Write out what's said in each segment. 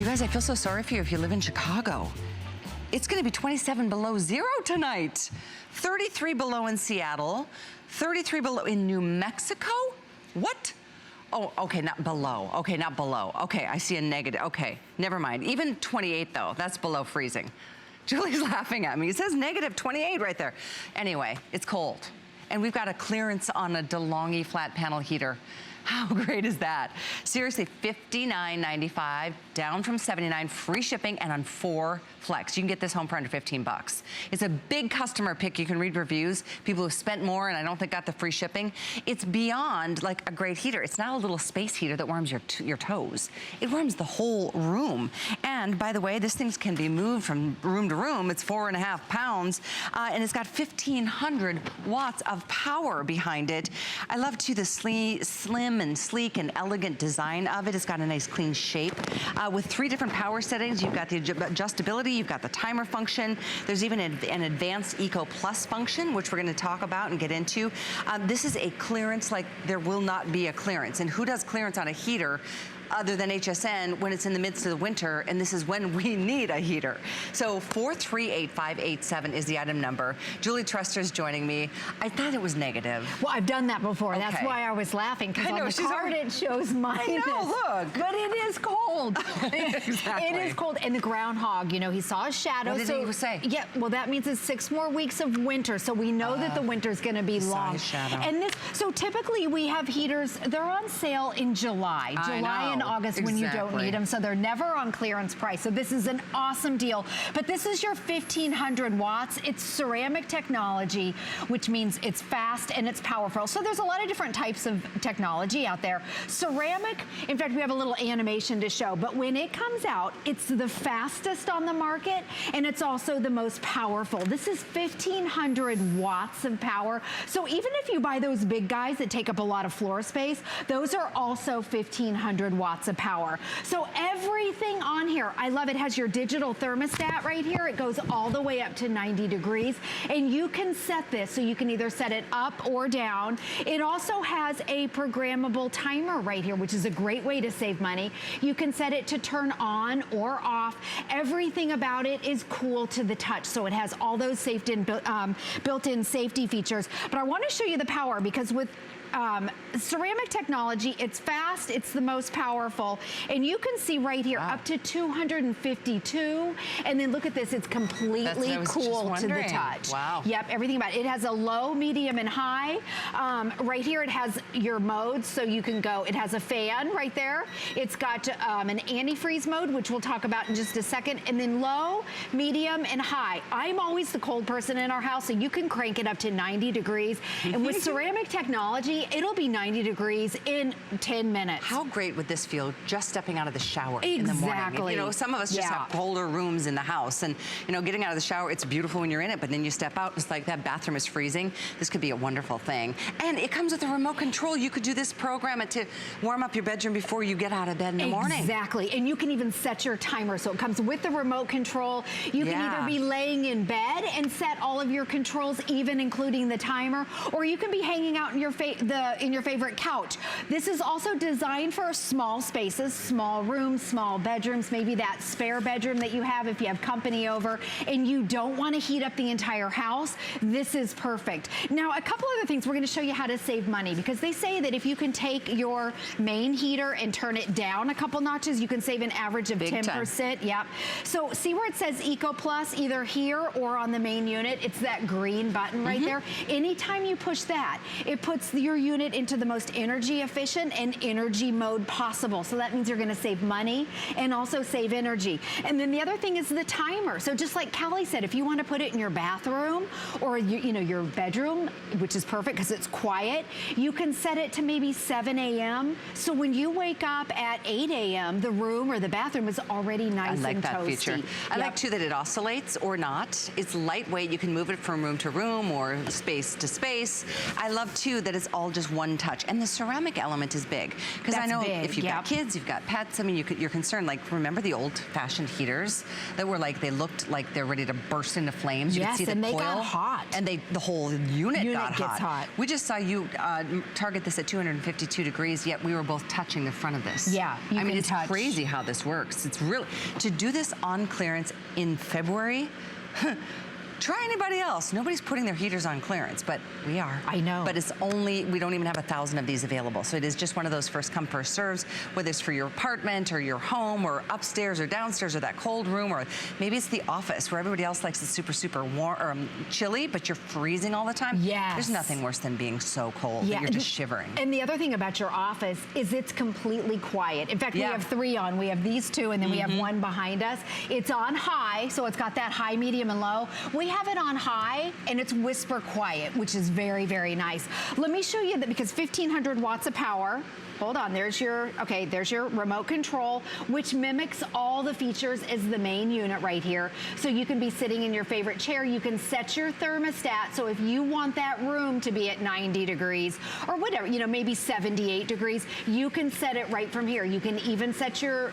You guys, I feel so sorry for you if you live in Chicago. It's gonna be 27 below zero tonight. 33 below in Seattle, 33 below in New Mexico? What? Oh, okay, not below. Okay, not below. Okay, I see a negative. Okay, never mind. Even 28 though, that's below freezing. Julie's laughing at me. It says negative 28 right there. Anyway, it's cold. And we've got a clearance on a DeLonghi flat panel heater. How great is that? Seriously, $59.95, down from $79, free shipping, and on 4 flex. You can get this home for under 15 bucks. It's a big customer pick. You can read reviews. People who spent more and I don't think got the free shipping. It's beyond like a great heater. It's not a little space heater that warms your toes. It warms the whole room. And by the way, this thing can be moved from room to room. It's 4.5 pounds, and it's got 1,500 watts of power behind it. I love too the slim and sleek and elegant design of it. It's got a nice clean shape. With 3 different power settings, you've got the adjustability, you've got the timer function. There's even an advanced EcoPlus function, which we're gonna talk about and get into. This is a clearance like there will not be a clearance. And who does clearance on a heater other than HSN when it's in the midst of the winter, and this is when we need a heater. So 438587 is the item number. Julie Truster's joining me. I thought it was negative. Well, I've done that before. Okay. That's why I was laughing, because on the card it shows minus. No, look. But it is cold. Exactly. It is cold. And the groundhog, you know, he saw a shadow. What did he say? Yeah, well, that means it's 6 more weeks of winter. So we know that the winter's gonna be long. Saw a shadow. And this, so typically we have heaters, they're on sale in July. July and August when you don't need them, so they're never on clearance price. So this is an awesome deal. But this is your 1,500 watts. It's ceramic technology, which means it's fast and it's powerful. So there's a lot of different types of technology out there. Ceramic, in fact, we have a little animation to show, but when it comes out, it's the fastest on the market, and it's also the most powerful. This is 1,500 watts of power. So even if you buy those big guys that take up a lot of floor space, those are also 1,500 watts of power. So everything on here, I love it, has your digital thermostat right here. It goes all the way up to 90 degrees, and you can set this, so you can either set it up or down. It also has a programmable timer right here, which is a great way to save money. You can set it to turn on or off. Everything about it is cool to the touch, so it has all those built-in safety features. But I want to show you the power, because with ceramic technology, it's fast, it's the most powerful, and you can see right here up to 252, and then look at this, it's completely cool to the touch. Wow. Yep, everything about it. It has a low, medium, and high. Right here it has your modes, so you can go, it has a fan right there. It's got an antifreeze mode, which we'll talk about in just a second, and then low, medium, and high. I'm always the cold person in our house, so you can crank it up to 90 degrees, and with ceramic technology, it'll be 90 degrees in 10 minutes. How great would this feel just stepping out of the shower in the morning? You know, some of us just have colder rooms in the house, and you know, getting out of the shower, it's beautiful when you're in it, but then you step out, it's like that bathroom is freezing. This could be a wonderful thing. And it comes with a remote control. You could do this, program it to warm up your bedroom before you get out of bed in the morning. Exactly, and you can even set your timer, so it comes with the remote control. You can either be laying in bed and set all of your controls, even including the timer, or you can be hanging out in your favorite couch. This is also designed for small spaces, small rooms, small bedrooms, maybe that spare bedroom that you have if you have company over and you don't want to heat up the entire house. This is perfect. Now, a couple other things, we're going to show you how to save money, because they say that if you can take your main heater and turn it down a couple notches, you can save an average of 10%. Yep. So see where it says EcoPlus, either here or on the main unit, it's that green button right there. Anytime you push that, it puts your unit into the most energy efficient and energy mode possible. So that means you're gonna save money and also save energy. And then the other thing is the timer. So just like Kelly said, if you want to put it in your bathroom or you know, your bedroom, which is perfect because it's quiet, you can set it to maybe 7 a.m. So when you wake up at 8 a.m., the room or the bathroom is already nice and toasty. I like that feature. I like too that it oscillates or not. It's lightweight. You can move it from room to room or space to space. I love too that it's all all just one touch. And the ceramic element is big. Because I know if you've got kids, you've got pets, I mean, you're concerned, like, remember the old-fashioned heaters that were like, they looked like they're ready to burst into flames? You could see the coil. Yes, and they got hot. And the whole unit got gets hot. We just saw you target this at 252 degrees, yet we were both touching the front of this. Yeah, I mean, it's crazy how this works. It's really, to do this on clearance in February, try anybody else. Nobody's putting their heaters on clearance, but we are. I know. But it's only, we don't even have 1,000 of these available. So it is just one of those first come, first serves, whether it's for your apartment or your home or upstairs or downstairs or that cold room, or maybe it's the office where everybody else likes it super, super warm or chilly, but you're freezing all the time. Yes. There's nothing worse than being so cold that you're just shivering. And the other thing about your office is it's completely quiet. In fact, we have 3 on. We have these 2, and then we have 1 behind us. It's on high, so it's got that high, medium, and low. We have it on high, and it's whisper quiet, which is very, very nice. Let me show you that, because 1,500 watts of power. Hold on, there's your remote control, which mimics all the features as the main unit right here. So you can be sitting in your favorite chair. You can set your thermostat. So if you want that room to be at 90 degrees or whatever, you know, maybe 78 degrees, you can set it right from here. You can even set your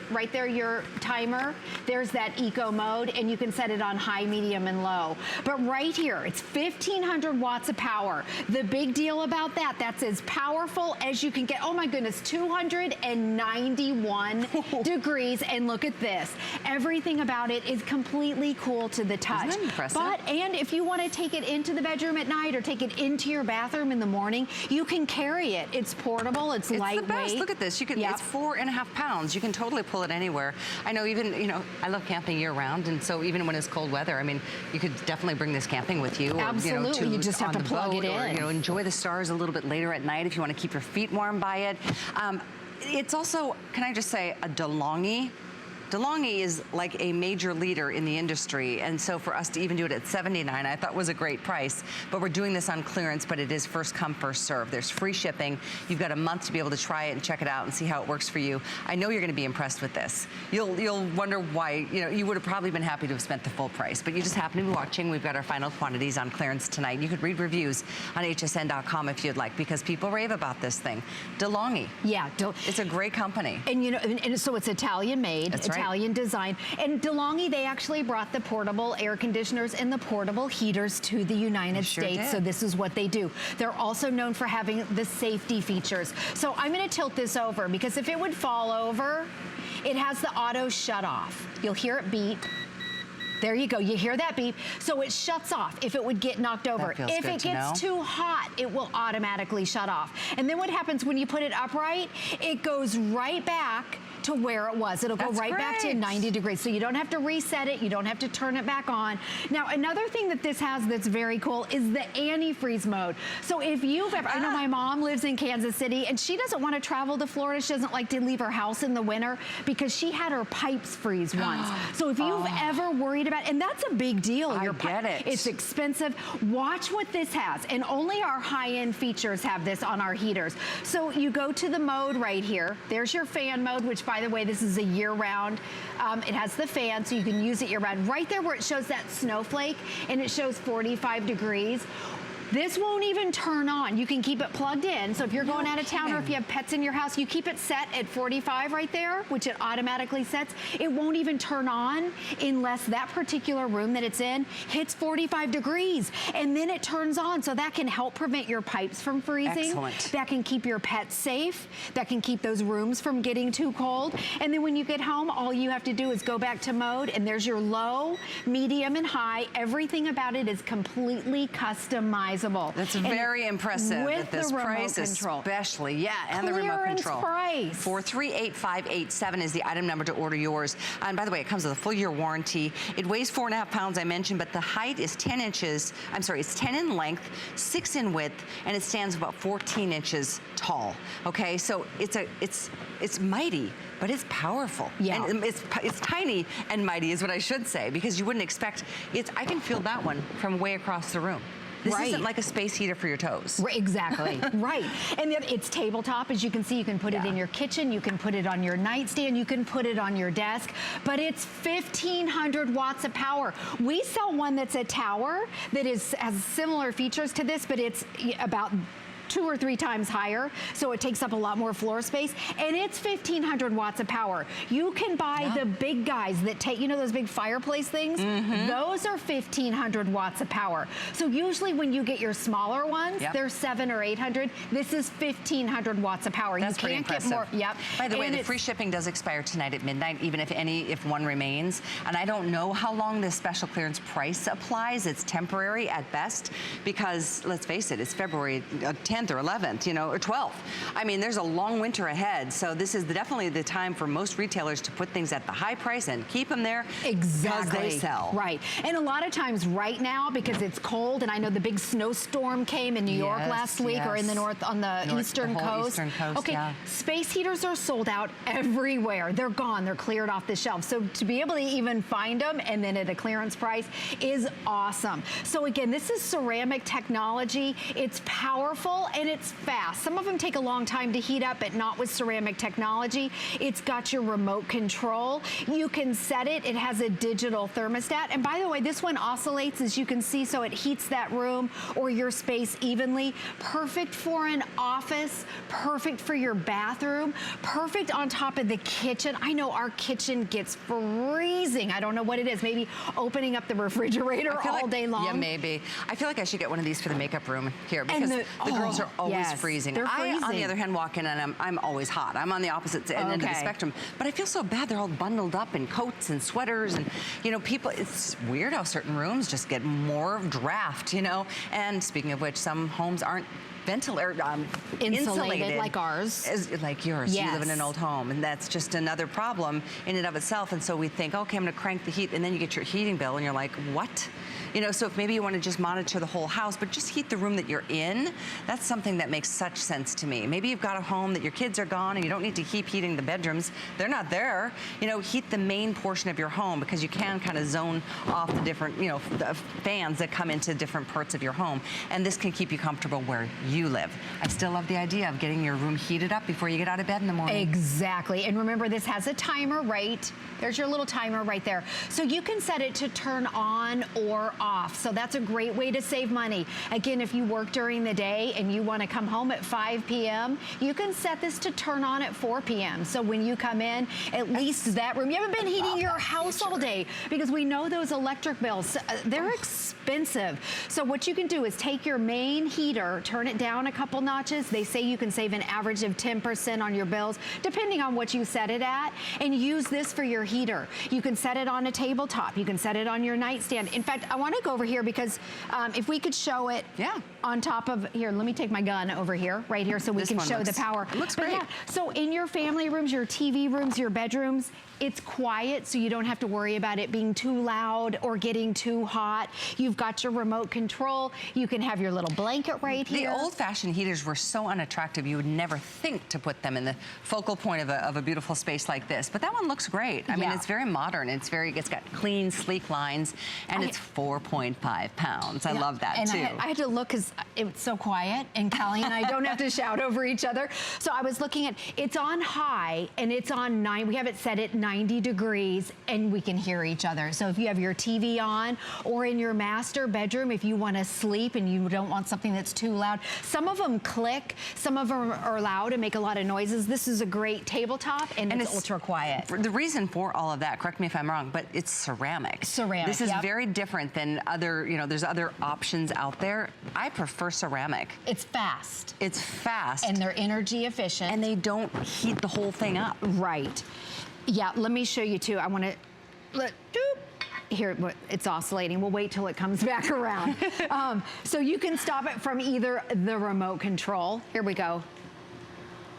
timer. There's that eco mode, and you can set it on high, medium, and low. But right here, it's 1,500 watts of power. The big deal about that's as powerful as you can get. Oh my goodness. 291 degrees, and look at this. Everything about it is completely cool to the touch. Isn't that impressive? And if you want to take it into the bedroom at night or take it into your bathroom in the morning, you can carry it. It's portable, it's lightweight. It's the best. Look at this. You can, it's 4.5 pounds. You can totally pull it anywhere. I know, even, you know, I love camping year round, and so even when it's cold weather, I mean, you could definitely bring this camping with you. Absolutely. Or, you just have to plug it in. Or, you know, enjoy the stars a little bit later at night if you want to keep your feet warm by it. It's also, can I just say, a DeLonghi. DeLonghi is like a major leader in the industry, and so for us to even do it at $79, I thought was a great price. But we're doing this on clearance, but it is first come, first serve. There's free shipping. You've got a month to be able to try it and check it out and see how it works for you. I know you're going to be impressed with this. You'll wonder why, you know, you would have probably been happy to have spent the full price, but you just happen to be watching. We've got our final quantities on clearance tonight. You could read reviews on hsn.com if you'd like, because people rave about this thing. DeLonghi. Yeah. It's a great company. And you know, and so it's Italian made. That's right. Italian design. And DeLonghi, they actually brought the portable air conditioners and the portable heaters to the United States. So this is what they do. They're also known for having the safety features. So I'm going to tilt this over, because if it would fall over, it has the auto shut off. You'll hear it beep. There you go. You hear that beep. So it shuts off if it would get knocked over. If it gets too hot, it will automatically shut off. And then what happens when you put it upright? It goes right back to where it was. It'll go right back to 90 degrees. So you don't have to reset it. You don't have to turn it back on. Now, another thing that this has that's very cool is the antifreeze mode. So if you've ever, I know my mom lives in Kansas City, and she doesn't want to travel to Florida. She doesn't like to leave her house in the winter because she had her pipes freeze once. So if you've ever worried about, and that's a big deal. I get it. It's expensive. Watch what this has. And only our high-end features have this on our heaters. So you go to the mode right here. There's your fan mode, which, by the way, this is a year-round. It has the fan, so you can use it year-round. Right there where it shows that snowflake, and it shows 45 degrees. This won't even turn on. You can keep it plugged in. So if you're going out of town, or if you have pets in your house, you keep it set at 45 right there, which it automatically sets. It won't even turn on unless that particular room that it's in hits 45 degrees. And then it turns on. So that can help prevent your pipes from freezing. Excellent. That can keep your pets safe. That can keep those rooms from getting too cold. And then when you get home, all you have to do is go back to mode, and there's your low, medium, and high. Everything about it is completely customizable. That's very impressive at this price, especially. Yeah, and the remote control. Price. 438587 is the item number to order yours. And by the way, it comes with a full year warranty. It weighs 4.5 pounds, I mentioned, but the height is 10 inches. I'm sorry, it's 10 in length, 6 in width, and it stands about 14 inches tall. Okay, so it's mighty, but it's powerful. Yeah. And it's tiny and mighty is what I should say, because you wouldn't expect I can feel that one from way across the room. This isn't like a space heater for your toes. Right, exactly, right. And it's tabletop, as you can see. You can put it in your kitchen, you can put it on your nightstand, you can put it on your desk, but it's 1,500 watts of power. We sell one that's a tower that has similar features to this, but it's about 2 or 3 times higher, so it takes up a lot more floor space, and it's 1,500 watts of power. You can buy the big guys that take, you know those big fireplace things? Those are 1,500 watts of power. So usually when you get your smaller ones, they're 700 or 800. This is 1,500 watts of power. That's you can't get more. By the way, the free shipping does expire tonight at midnight, even if one remains. And I don't know how long this special clearance price applies. It's temporary at best, because let's face it, it's February 10th or 11th, you know, or 12th. I mean, there's a long winter ahead. So this is definitely the time for most retailers to put things at the high price and keep them there. Because they sell. Right. And a lot of times right now, because it's cold, and I know the big snowstorm came in New York last week, or in the north, on the eastern coast. Space heaters are sold out everywhere. They're gone. They're cleared off the shelf. So to be able to even find them, and then at a clearance price, is awesome. So again, this is ceramic technology. It's powerful and it's fast. Some of them take a long time to heat up, but not with ceramic technology. It's got your remote control. You can set it. It has a digital thermostat. And by the way, this one oscillates, as you can see, so it heats that room or your space evenly. Perfect for an office, perfect for your bathroom, perfect on top of the kitchen. I know our kitchen gets freezing. I don't know what it is. Maybe opening up the refrigerator all day long. Yeah, maybe. I feel like I should get one of these for the makeup room here, because the girls are always freezing. I, on the other hand, walk in and I'm always hot. I'm on the opposite end of the spectrum. But I feel so bad. They're all bundled up in coats and sweaters, and, you know, people, it's weird how certain rooms just get more draft, you know. And speaking of which, some homes aren't insulated like ours. Like yours. You live in an old home, and that's just another problem in and of itself. And so we think, okay, I'm gonna crank the heat, and then you get your heating bill and you're like, what? You know, so if maybe you want to just monitor the whole house, but just heat the room that you're in, that's something that makes such sense to me. Maybe you've got a home that your kids are gone and you don't need to keep heating the bedrooms. They're not there. You know, heat the main portion of your home, because you can kind of zone off the different, you know, the fans that come into different parts of your home. And this can keep you comfortable where you live. I still love the idea of getting your room heated up before you get out of bed in the morning. Exactly. And remember, this has a timer, right? There's your little timer right there. So you can set it to turn on or off. So that's a great way to save money. Again, if you work during the day and you want to come home at 5 p.m., you can set this to turn on at 4 p.m. So when you come in, at least that room, you haven't been heating your house all day, because we know those electric bills, they're expensive. So what you can do is take your main heater, turn it down a couple notches. They say you can save an average of 10% on your bills, depending on what you set it at, and use this for your heater. You can set it on a tabletop. You can set it on your nightstand. In fact, I want to go over here, because if we could show it on top of, here, let me take my gun over here, right here, so we can show the power. It looks great. So in your family rooms, your TV rooms, your bedrooms, it's quiet, so you don't have to worry about it being too loud or getting too hot. You've got your remote control. You can have your little blanket right here. The old-fashioned heaters were so unattractive, you would never think to put them in the focal point of a beautiful space like this. But that one looks great. I mean, it's very modern. It's got clean, sleek lines, and it's 4.5 pounds. I love that, too. I had to look, because it's so quiet, and Callie and I don't have to shout over each other. So I was looking at, it's on high, and it's on 9. We have it set at 90 degrees, and we can hear each other. So if you have your TV on, or in your master bedroom, if you want to sleep and you don't want something that's too loud. Some of them click, some of them are loud and make a lot of noises. This is a great tabletop, and it's ultra quiet. The reason for all of that, correct me if I'm wrong, but it's ceramic. Ceramic, This is very different than other, you know, there's other options out there. I prefer ceramic. It's fast. It's fast. And they're energy efficient. And they don't heat the whole thing up. Right. Yeah, let me show you too. I want to, here, it's oscillating. We'll wait till it comes back around. So you can stop it from either the remote control. Here we go.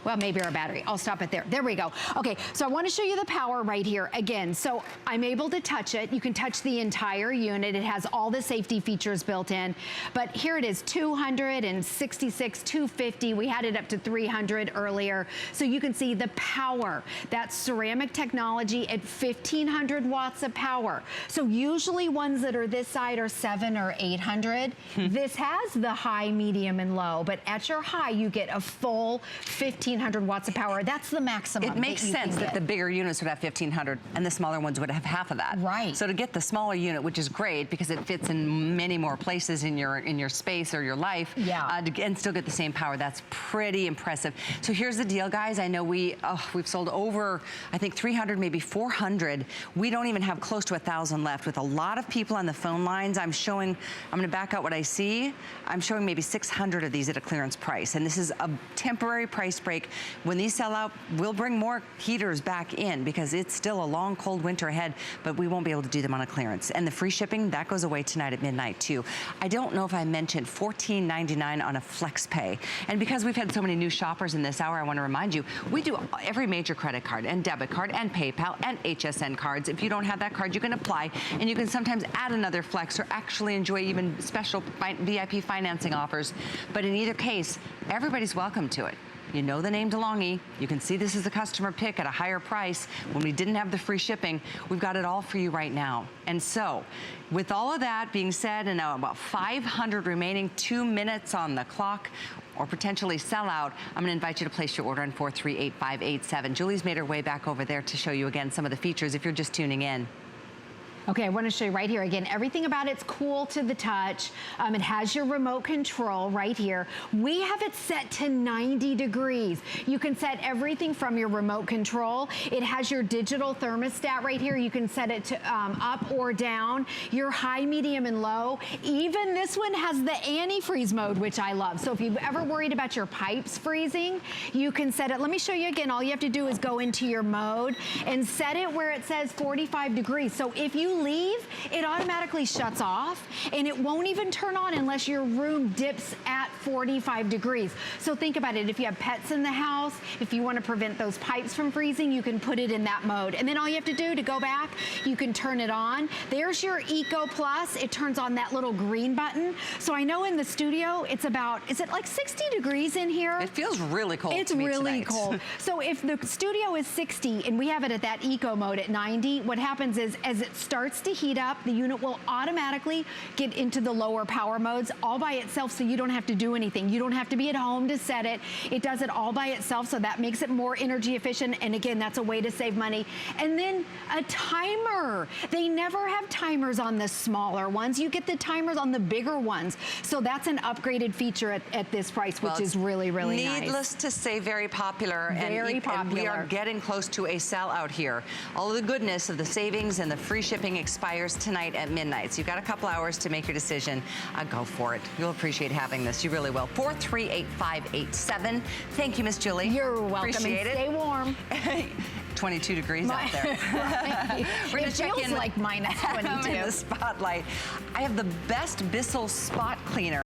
Well, maybe our battery. I'll stop it there. There we go. Okay, so I want to show you the power right here. Again, so I'm able to touch it. You can touch the entire unit. It has all the safety features built in. But here it is, 266, 250. We had it up to 300 earlier. So you can see the power. That's ceramic technology at 1,500 watts of power. So usually ones that are this side are 700 or 800. This has the high, medium, and low. But at your high, you get a full 1,500 1,500 watts of power. That's the maximum. It makes sense that the bigger units would have 1,500 and the smaller ones would have half of that. Right. So to get the smaller unit, which is great because it fits in many more places in your space or your life, and still get the same power, that's pretty impressive. So here's the deal, guys. I know we've sold over, I think 300, maybe 400. We don't even have close to 1,000 left with a lot of people on the phone lines. I'm gonna back out what I see. I'm showing maybe 600 of these at a clearance price. And this is a temporary price break. When these sell out, we'll bring more heaters back in because it's still a long, cold winter ahead, but we won't be able to do them on a clearance. And the free shipping, that goes away tonight at midnight too. I don't know if I mentioned $14.99 on a flex pay. And because we've had so many new shoppers in this hour, I want to remind you, we do every major credit card and debit card and PayPal and HSN cards. If you don't have that card, you can apply and you can sometimes add another flex or actually enjoy even special VIP financing offers. But in either case, everybody's welcome to it. You know the name DeLonghi. You can see this is a customer pick at a higher price. When we didn't have the free shipping, we've got it all for you right now. And so, with all of that being said, and now about 500 remaining, 2 minutes on the clock, or potentially sell out, I'm gonna invite you to place your order on 438587. Julie's made her way back over there to show you again some of the features if you're just tuning in. Okay, I want to show you right here. Again, everything about it's cool to the touch. It has your remote control right here. We have it set to 90 degrees. You can set everything from your remote control. It has your digital thermostat right here. You can set it to up or down, your high, medium, and low. Even this one has the antifreeze mode, which I love. So if you've ever worried about your pipes freezing, you can set it. Let me show you again. All you have to do is go into your mode and set it where it says 45 degrees. So if you leave, it automatically shuts off and it won't even turn on unless your room dips at 45 degrees. So think about it. If you have pets in the house, if you want to prevent those pipes from freezing, you can put it in that mode. And then all you have to do to go back, you can turn it on. There's your EcoPlus. It turns on that little green button. So I know in the studio, it's about, is it like 60 degrees in here? It feels really cold. It's really cold. So if the studio is 60 and we have it at that eco mode at 90, what happens is as it starts to heat up, the unit will automatically get into the lower power modes all by itself, so you don't have to do anything. You don't have to be at home to set it. It does it all by itself, so that makes it more energy efficient, and again, that's a way to save money. And then a timer. They never have timers on the smaller ones. You get the timers on the bigger ones. So that's an upgraded feature at this price, which is really, really nice. Needless to say, very popular. Very popular. And we are getting close to a sellout here. All of the goodness of the savings and the free shipping expires tonight at midnight. So you've got a couple hours to make your decision. Go for it. You'll appreciate having this. You really will. 438587. Thank you, Miss Julie. You're welcome. Appreciate it. Stay warm. 22 degrees out there. We're gonna check in like minus 22. I'm in the spotlight. I have the best Bissell spot cleaner.